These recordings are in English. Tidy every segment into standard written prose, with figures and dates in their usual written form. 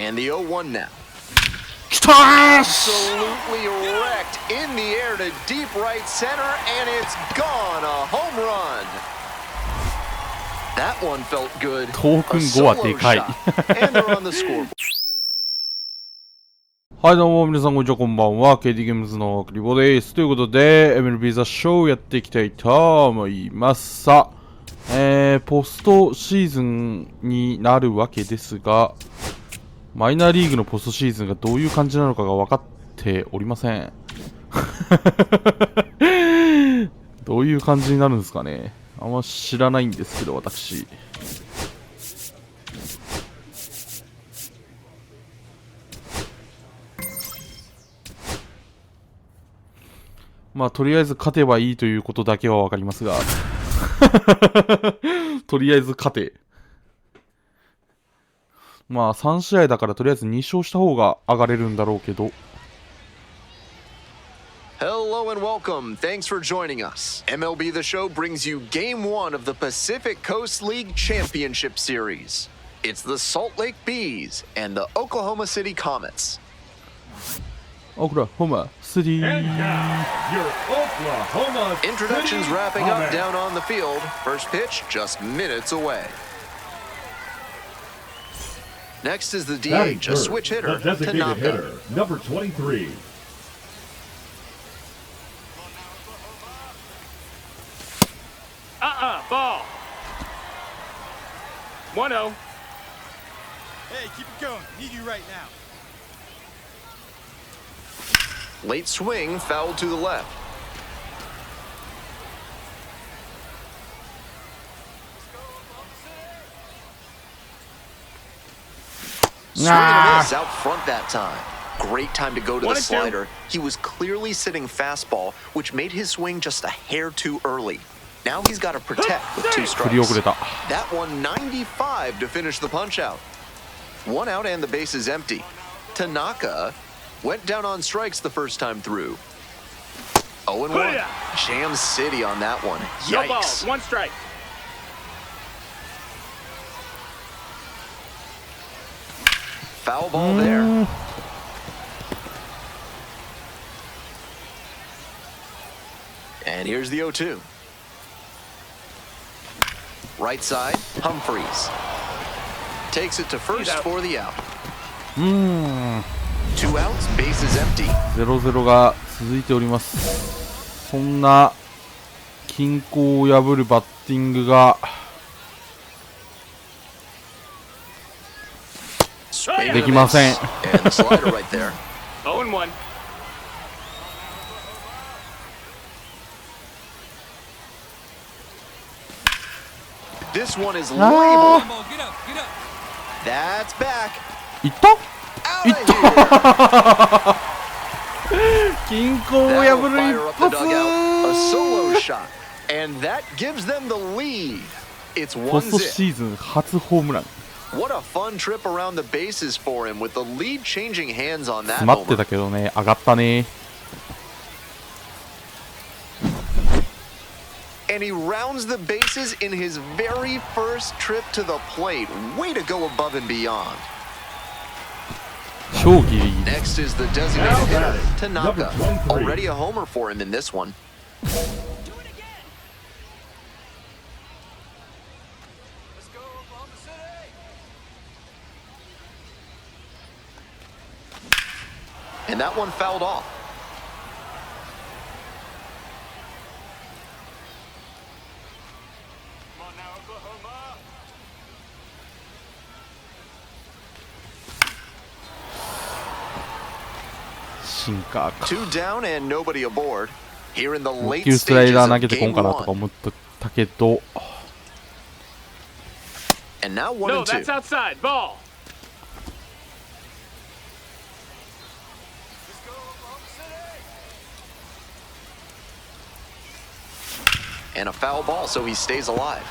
And the 0-1 now. きたー Absolutely wrecked in the air to deep right center, and it's gone. A home run. That one felt good. トークン5はでかい。And they're on the score. はいどうも皆さんこんにちはこんばんは KT ゲームズのクリボです。ということで MLB THE SHOW やっていきたいと思います。さあ、ポストシーズンになるわけですが、マイナーリーグのポストシーズンがどういう感じなのかが分かっておりません。どういう感じになるんですかね。あんま知らないんですけど私。まあとりあえず勝てばいいということだけは分かりますがとりあえず勝て。まあ3試合だからとりあえず2勝した方が上がれるんだろうけど。Hello and welcome. Thanks for joining us. MLB The Show brings you Game 1 of the Pacific Coast League Championship Series. It's the Salt Lake Bees and the Oklahoma City Comets. Oklahoma City. Introductions wrapping up down on the field. First pitch just minutes away. Next is the DH, a switch hitter, Tanaka. Number 23. Ball. 1-0. Hey, keep it going. Need you right now. Late swing, foul to the left. Swing and a miss out front that time. Great time to go to the slider. He was clearly sitting fastball, which made his swing just a hair too early. Now he's got to protect with 2 strikes. That one 95 to finish the punch out. 1 out and the base is empty. Tanaka went down on strikes the first time through. 0-1. Jam City on that one. No ball, Yikes. 1 strike. Foul ball there. And here's the 0-2. Right side, Humphreys. Takes it to first for the out. 2 outs, base is empty. 0-0が続いております。そんな均衡を破るバッティングができません。And the slider right there. 0-1. This one is labeled. That's back. いったい Out っ of た均衡を here. 破 That'll る fire 一 up the 発 dugout. A solo shot. And that gives them the lead. It's ポスト 1-0. シーズン初ホームラン。 What a fun trip around the bases for him with the lead changing hands on that 詰まってた homer. けどね、上がったね。And he rounds the bases in his very first trip to the plate. Way to go above and beyond. 超ギリギリ。 Next is the designated hitter, Tanaka. Already a homer for him in this one. And that one fouled off. Two down and nobody aboard. Here in the もう late 球スライ stages ダー投 of げてこん game かなとか 1. 思ったけど。 And now 1 No, and 2. that's outside. Ball. And a foul ball, so he stays alive.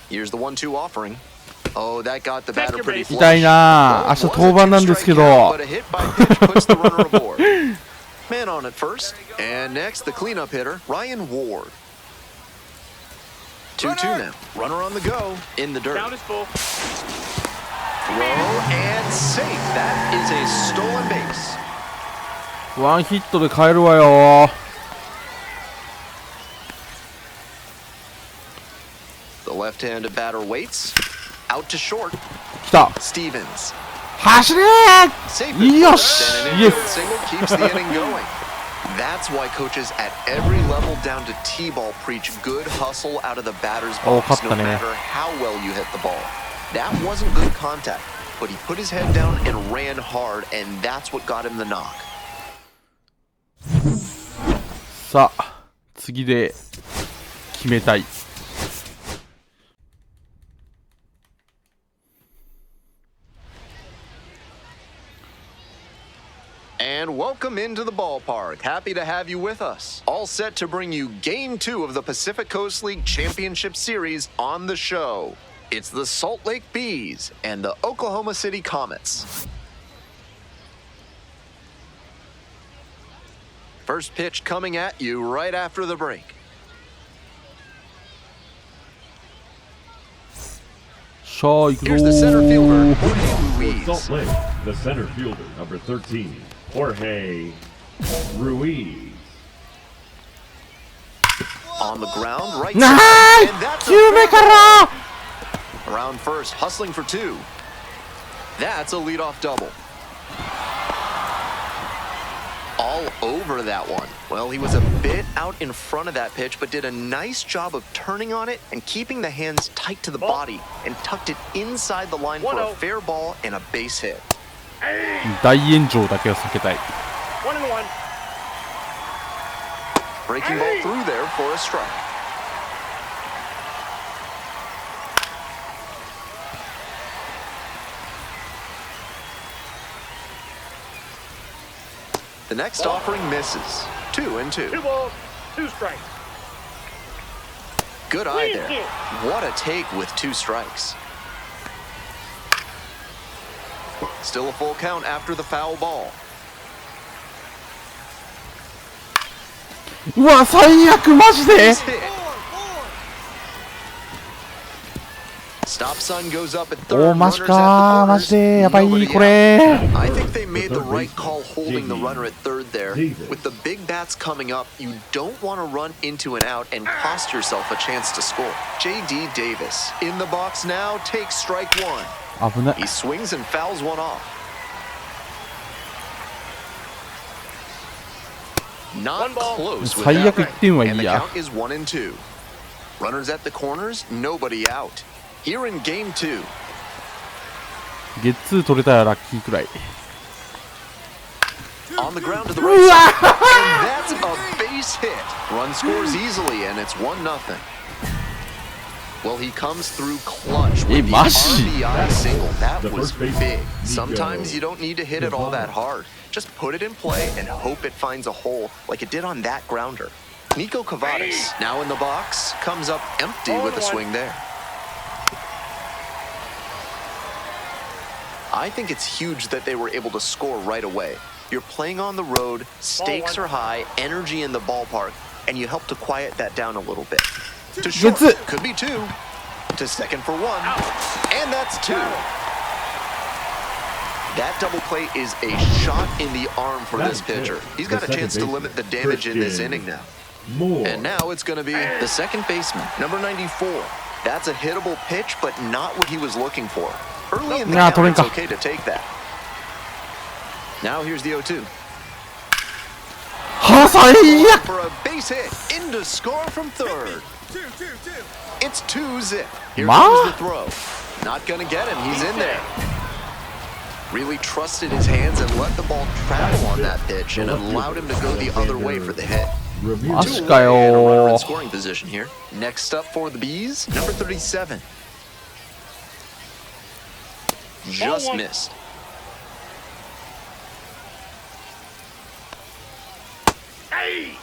Here's the 1-2 offering. Oh, that got the batter pretty flush. 痛いなぁ。明日登板なんですけど。 But a hit by pitch puts the runner aboard. Man on at first. And next, the cleanup hitter, Ryan Ward. 2-2 now. Runner on the go. In the dirt. Count is full. Throw and safe. That is a stolen base. ワンヒットで帰るわよ。 The left-handed batter waits. Out to short. 来た。 Stevens. 走れ Safe ー。 at よ first, し。 and an イエ infield ス。 single keeps the inning going. That's why coaches at every level down to T-ball preach good hustle out of the batter's Oh, box, no 勝ったね。 matter how well you hit the ball. That wasn't good contact, but he put his head down and ran hard, and that's what got him the knock. さあ、次で決めたい。 And welcome into the ballpark. Happy to have you with us. All set to bring you Game 2 of the Pacific Coast League Championship Series on the show. It's the Salt Lake Bees and the Oklahoma City Comets. First pitch coming at you right after the break. さあ、行くぞ Here's the center fielder, ー。 Jorge For Salt Ruiz. Lake, the center fielder, number 13, Jorge Ruiz. On the ground, right な side, ー and い that's 9目から around first, hustling for 2. That's a leadoff double. All over that one. Well, he was a bit out in front of that pitch, but did a nice job of turning on it and keeping the hands tight to the body and tucked it inside the line for a fair ball and a base hit. 大炎上だけは避けたい。 1-1. Breaking ball through there for a strike. The next offering misses. 2-2. 2 balls, 2 strikes. Good eye there. What a take with 2 strikes. Still a full count after the foul ball. うわ、最悪マジで Base hit. Stop sign goes up at お third. ー、マジ Runners か at マ the ジでやばい corners. こ Nobody れ out. I think they made the right call holding the runner at third there. With the big bats coming up, you don't want to run into and out and cost yourself a chance to score. J.D. Davis in the box now takes strike 1. 危ない He swings and fouls one off. Not close with 最 that 悪1点はい and い the や count is 1-2. Runners at the corners, nobody out. Here in game 2. ゲッツー取れたらラッキーくらい On the ground to the right side. And that's a base hit. Run scores easily, and it's 1-0. Well, he comes through clutch with the RBI single. That was big. Sometimes you don't need to hit it all that hard. Just put it in play and hope it finds a hole like it did on that grounder. Nico Cavadas, now in the box, comes up empty with a swing there. I think it's huge that they were able to score right away. You're playing on the road, stakes are high, energy in the ballpark, and you help to quiet that down a little bit. To short, That's it. could be 2. To second for 1. And that's 2. That double play is a shot in the arm for this pitcher. He's got a chance to limit the damage in this inning now. And now it's going to be the second baseman, number 94. That's a hittable pitch, but not what he was looking for. Early in the count, it's okay to take that. Now here's the 0-2. は最悪 For a base hit, in to score from third. 2-2-2. It's 2-zip. Here Ma? comes the throw. Not gonna get him, he's in there. Really trusted his hands and let the ball travel on that pitch and allowed him to go the other way for the hit. マジ Two か away and a runner よ in scoring position here. Next up for the Bees, number 37. Just missed. Hey!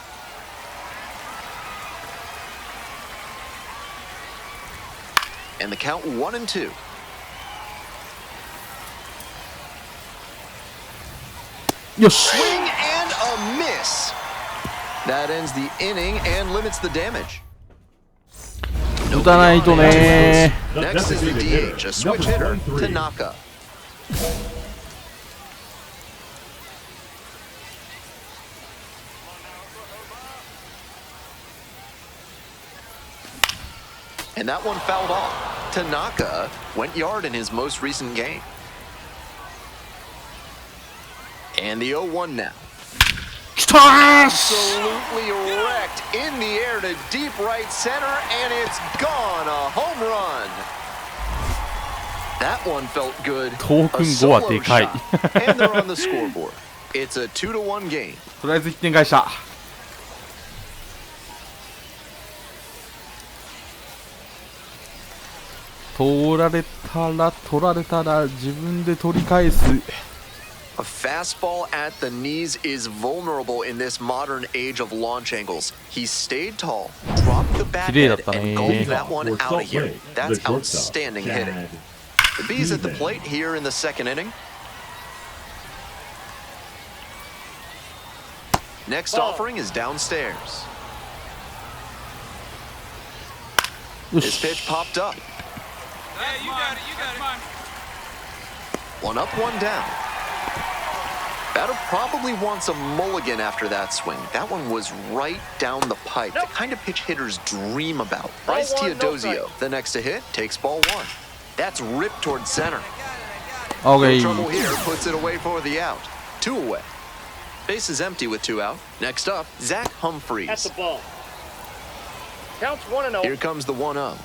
And the count 1-2. Yoし Swing and a miss. That ends the inning and limits the damage. 打たないとね。 Next is the DH, a switch hitter, Tanaka. And that one fouled off. Tanaka went yard in his most recent game. And the 0-1 now. きたーし。 Absolutely wrecked in the air to deep right center, and it's gone. A home run. That one felt good. 遠く A ん5は solo でかい。 shot. And they're on the scoreboard. It's a 2-1 game. とりあえず1点返した。取られたら自分で取り返す。 A fastball at the knees is vulnerable in this modern age of launch angles. He stayed tall, dropped the bat head, and gulped that one out of here. That's outstanding hitting. The B's at the plate here in the second inning. Next offering is downstairs. This pitch popped up. Yeah, you got it. Come on. One up, one down. Batter probably wants a mulligan after that swing. That one was right down the pipe. The kind of pitch hitters dream about. Bryce Teodosio, the next to hit, takes ball one. That's ripped towards center. Okay. No trouble here, puts it away for the out. 2 away. Base is empty with 2 out. Next up, Zach Humphreys. That's the ball. Counts 1-0. Here comes the 1-0.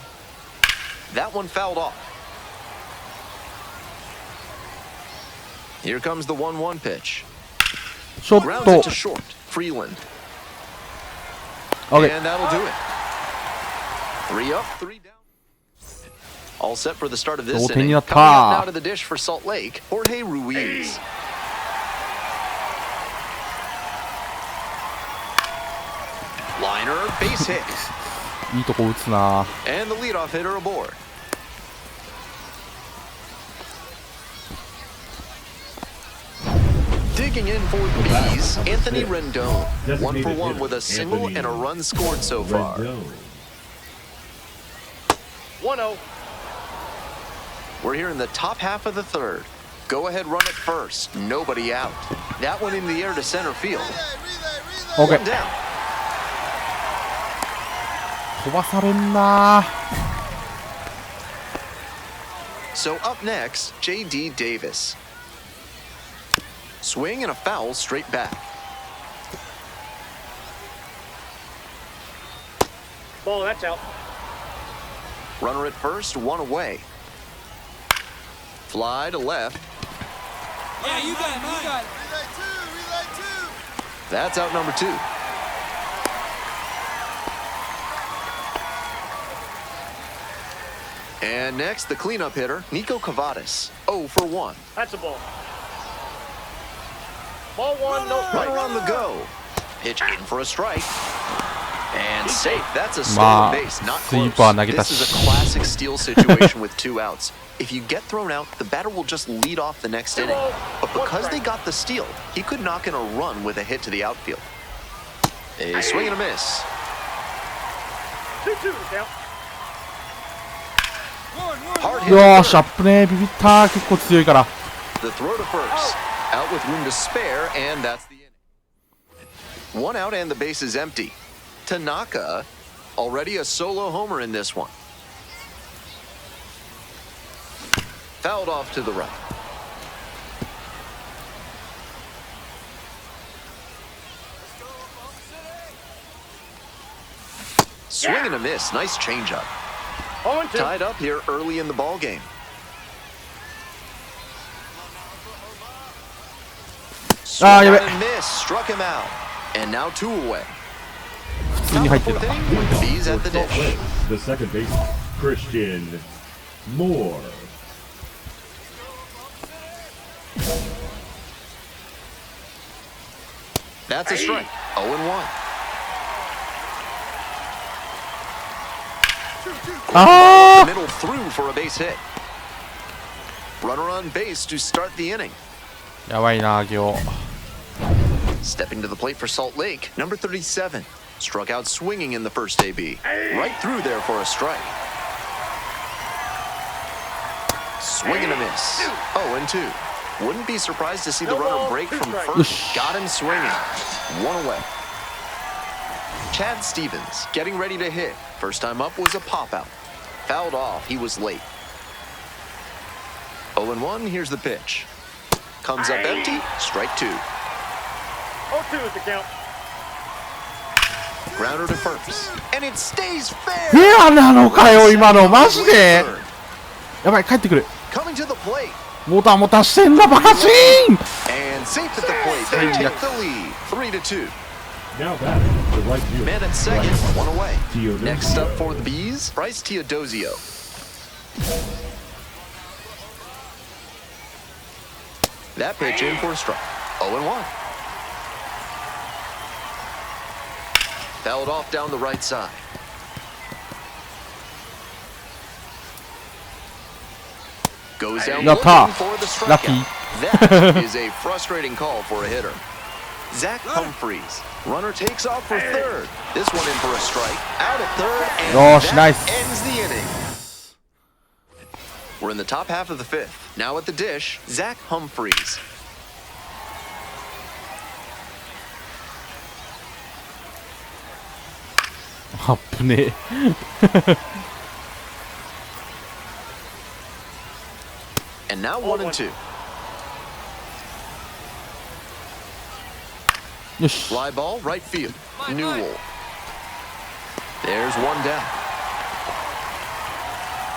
That one fouled off. Here comes the 1-1 pitch. ショッ Grounds ト it to short. Freeland. OK And that'll do it. 3 up, 3 down. All set for the start of this 同点に inning. なっ Coming up now た。 to the dish for Salt Lake, Jorge Ruiz. Liner, base hit. いいとこ打つな。 And the leadoff hitter aboard. Digging in for the B's, Anthony Rendon. 1 for 1 with a single and a run scored so far. 1-0. We're here in the top half of the third. Go ahead, run it first. Nobody out. That one in the air to center field. OK One down. 飛ばされんな。 So up next, J.D. Davis. Swing and a foul straight back. Ball, that's out. Runner at first, 1 away. Fly to left. Yeah, you got it. You got it. That's out number 2. And next, the cleanup hitter, Nico Cavadas. 0 for 1. That's a ball. Ball 1, no strike. Runner on the go. Pitch in for a strike. And safe. That's a まあ stolen base, not スイーパー close. 投げた This is し a classic steal situation with 2 outs. If you get thrown out, the batter will just lead off the next inning. But because they got the steal, he could knock in a run with a hit to the outfield. A swing and a miss. 2-2 count. Hard よ hit. ーしアップね。ビビった。結構強いから。 The throw to first. Out with room to spare, and that's the inning. 1 out and the base is empty. Tanaka, already a solo homer in this one. Fouled off to the right. Swing and a miss. Nice changeup. 0-2. Tied up here early in the ball game. Swung Ah, yeah, on but- and miss. Struck him out. And now 2 away. 普通に入ってた。 B's at the For Salt dish. Lake, the second baseman, Christian Moore. That's a strike. 0-1. あ Middle through for a base hit. Runner on base to start the inning. ーやばいな今日。 Stepping to the plate for Salt Lake, number 37. Struck out swinging in the first AB. Right through there for a strike. Swing and a miss. 0-2. Wouldn't be surprised to see the runner break from first. Got him swinging. One away. Chad Stevens getting ready to hit. First time up was a pop-out. Fouled off. He was late. 0-1. Here's the pitch. Comes up empty. Strike 2. 0-2 is the count. Grounder to first. And it stays fair. フェアなのかよ今のマジで。やばい帰ってくる。 Coming to the plate. もたもたしてんだバカチーン。 And safe at the plate. They take the lead. 3-2. Now batting, the right fielder. Man at second. One away. Teodosio. Next up for the Bees, Bryce Teodosio. That pitch in for a strike. 0-1. Fouled off down the right side. Goes down looking for the strikeout. That is a frustrating call for a hitter. Zach Humphreys. Runner takes off for third. This one in for a strike. Out at third, and that nice. ends the inning. We're in the top half of the fifth. Now at the dish, Zach Humphreys. And now 1-2. よし。 Fly ball, right field. Newell. There's one down.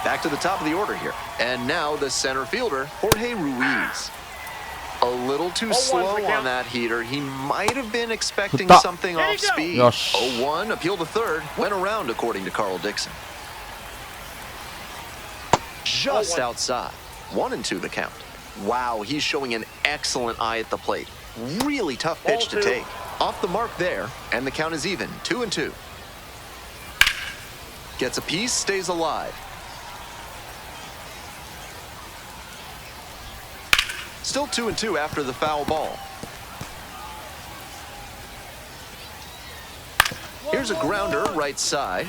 Back to the top of the order here. And now the center fielder, Jorge Ruiz. A little too slow on that heater. He might have been expecting something off speed. よし。 0-1, appeal to third. Went around according to Carl Dixon. Just outside. 1-2 the count. Wow, he's showing an excellent eye at the plate. Really tough pitch to take. Off the mark there, and the count is even. 2-2. Gets a piece, stays alive. Still 2-2 after the foul ball. Here's a grounder right side.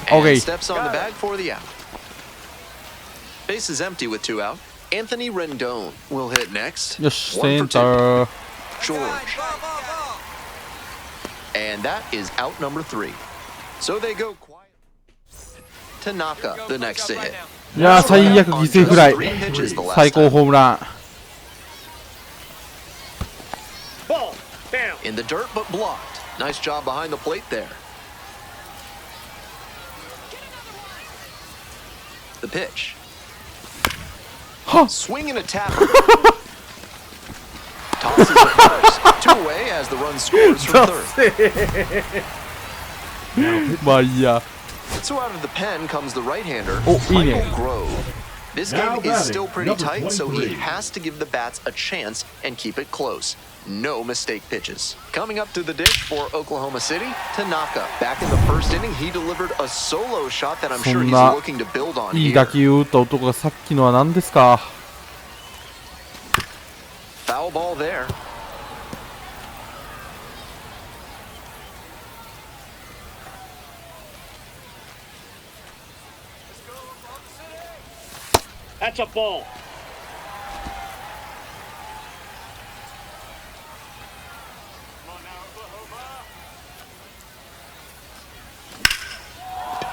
And Okay. steps on the bag for the out. Base is empty with 2 out. Anthony Rendon will hit next. よし、 One セ for ンタ two. ー。 George. And that is out number 3. So they go quiet. Tanaka, the next to hit. いやー最悪犠牲フライ。 3 pitches the last 最高 time. ホームラン。 Ball. Down. In the dirt, but blocked. Nice job behind the plate there. The pitch. Swing and a tapper. Tosses it first. 2 away as the run scores from third. まあいいや。 So out of the pen comes the right-hander, Oh, Michael Ine. Grove. This Now game is batting, still pretty number tight, so he 23. has to give the bats a chance and keep it close. No mistake pitches. Coming up to the dish for Oklahoma City, Tanaka. Back in the first inning, he delivered a solo shot that I'm sure he's そんな looking to build on いい here. 打球を打った男がさっきのは何ですか。 Foul ball there. That's a ball.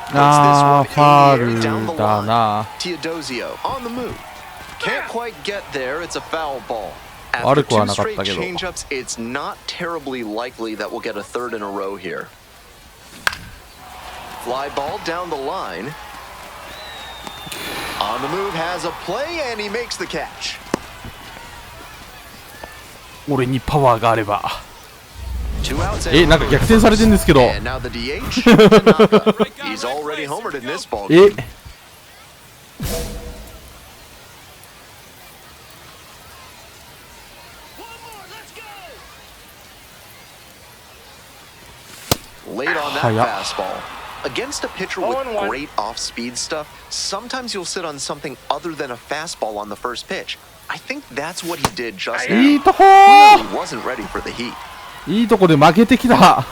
Puts this one ファ in the air ー down ル the だ line. な。 Teodosio on the move. Can't quite get there. It's a foul ball. After 悪くは 2 なかっ straight たけど。 changeups, it's not terribly likely that we'll get a third in a row here. Fly ball down the line. On the move, has a play, and he makes the catch. 俺にパワーがあれば。 2 outs え、 and なんか逆転されてんですけど。 And now the DH, Tanaka. He's already homered in this ball え game. Late on that Hiya. fastball. Against a pitcher with 0-1. great off-speed stuff, sometimes you'll sit on something other than a fastball on the first pitch. I think that's what he did just いい now. とこ He ー。 wasn't ready for the heat. いいとこで負けてきた。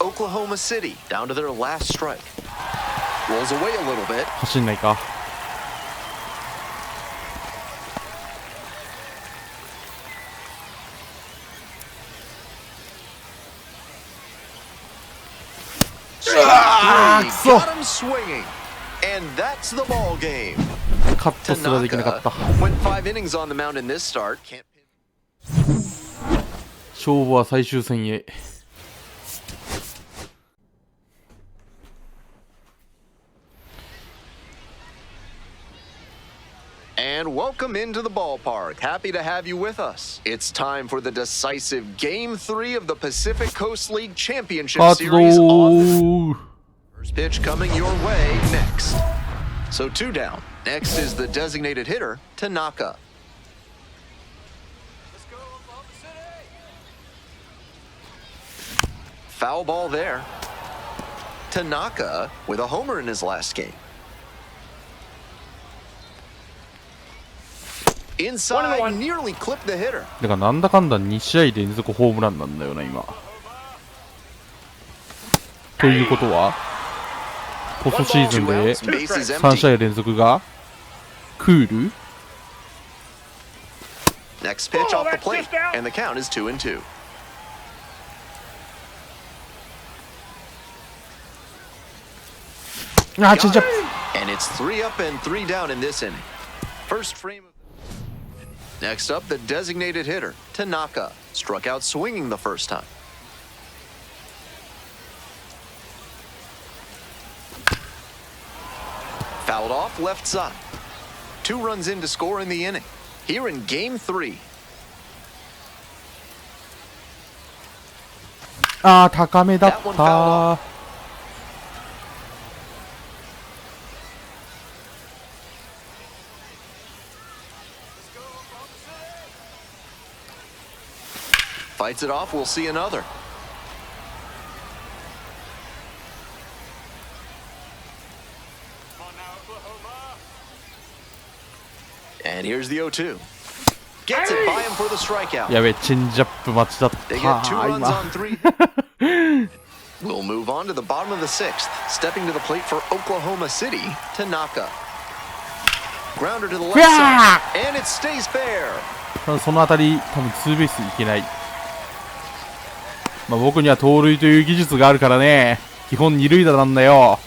Oklahoma City down to their last strike. Rolls away a little bit. 走んないか。Strike three. Got him swinging. And that's the ball game. カットすらできなかった。 Went 5 innings on the mound in this start. Can't... 勝負は最終戦へ。And welcome into the ballpark. Happy to have you with us. It's time for the decisive Game 3 of the Pacific Coast League Championship 発 Series. 動。 First pitch coming your way next. So 2 down. Next is the designated hitter, Tanaka. Foul ball there. Tanaka with a homer in his last game. Inside, nearly clipped the hitter. だからなんだかんだ2試合連続ホームランなんだよな今。ということはポストシーズンで3試合連続がクール。 Next pitch off the plate, and the count is 2-2. あ、チェンジアップ。 And it's 3 up and 3 down in this inning. First frame. Next up, the designated hitter, Tanaka. Struck out swinging the first time. Fouled off left side. 2 runs in to score in the inning. Here in Game 3. あー、高めだった。 Fights it off, we'll see another. And here's the 0-2. Gets it by him for the strikeout. やべえ、チェンジアップ待ちだった。 They get 2 runs 今 on 3. We'll move on to the bottom of the 6th. Stepping to the plate for Oklahoma City, Tanaka. Grounder to the left side, and it stays fair. そのあたり多分ツーベースいけない。まあ僕には盗塁という技術があるからね。基本二塁打なんだよ。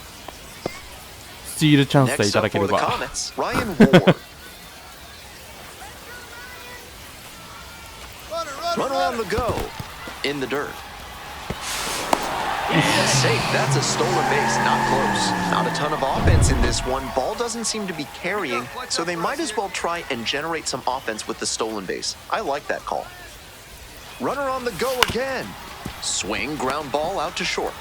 スチールチャンスさえいただければ。 Runner on the go in the dirt. Safe. That's a stolen base. Not close. Not a ton of offense in this one. Ball doesn't seem to be carrying, so they might as well try and generate some offense with the stolen base. I like that call. Runner on the go again. Swing, ground ball out to short.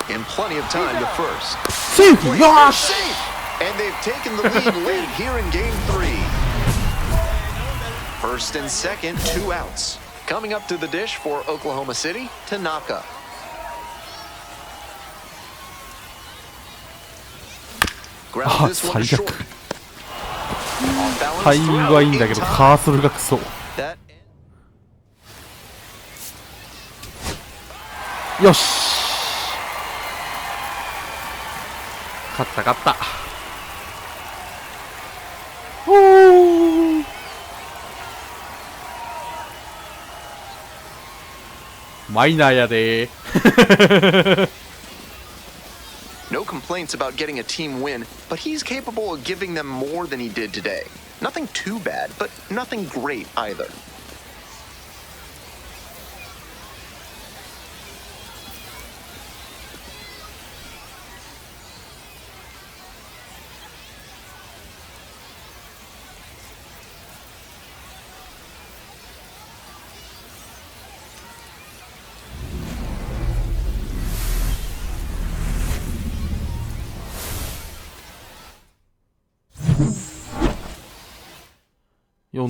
In plenty of time to first. Safe. Safe. And they've taken the lead late here in Game 3. First and second, 2 outs. Coming up to the dish for Oklahoma City, Tanaka. Ground this one short. タイミングはいいんだけどカーソルがクソ。 よし。勝った勝った。おー。マイナーやでー。No complaints about getting a team win, but he's capable of giving them more than he did today. Nothing too bad, but nothing great either.4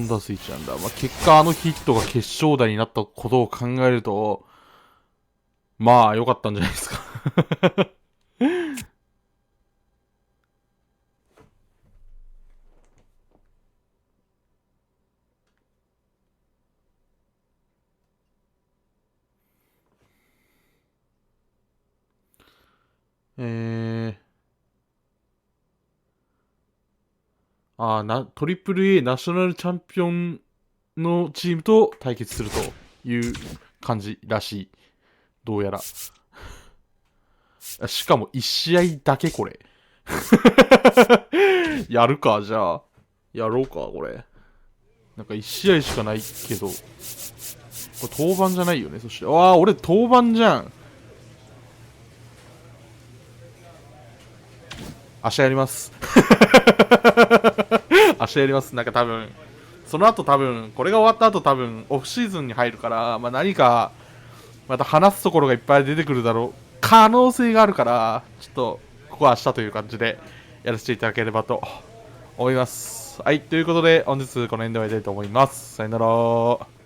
打数1安打。まあ、結果あのヒットが決勝打になったことを考えると、まあ良かったんじゃないですか。トリプル A ナショナルチャンピオンのチームと対決するという感じらしい。どうやら。しかも1試合だけこれ。やるか、じゃあ。やろうか、これ。なんか1試合しかないけど。これ登板じゃないよね、そして。俺登板じゃん。明日やります。明日やります。なんか多分、その後多分、これが終わった後多分、オフシーズンに入るから、まあ何か、また話すところがいっぱい出てくるだろう。可能性があるから、ちょっと、ここは明日という感じで、やらせていただければと思います。はい、ということで、本日この辺で終わりたいと思います。さよなら。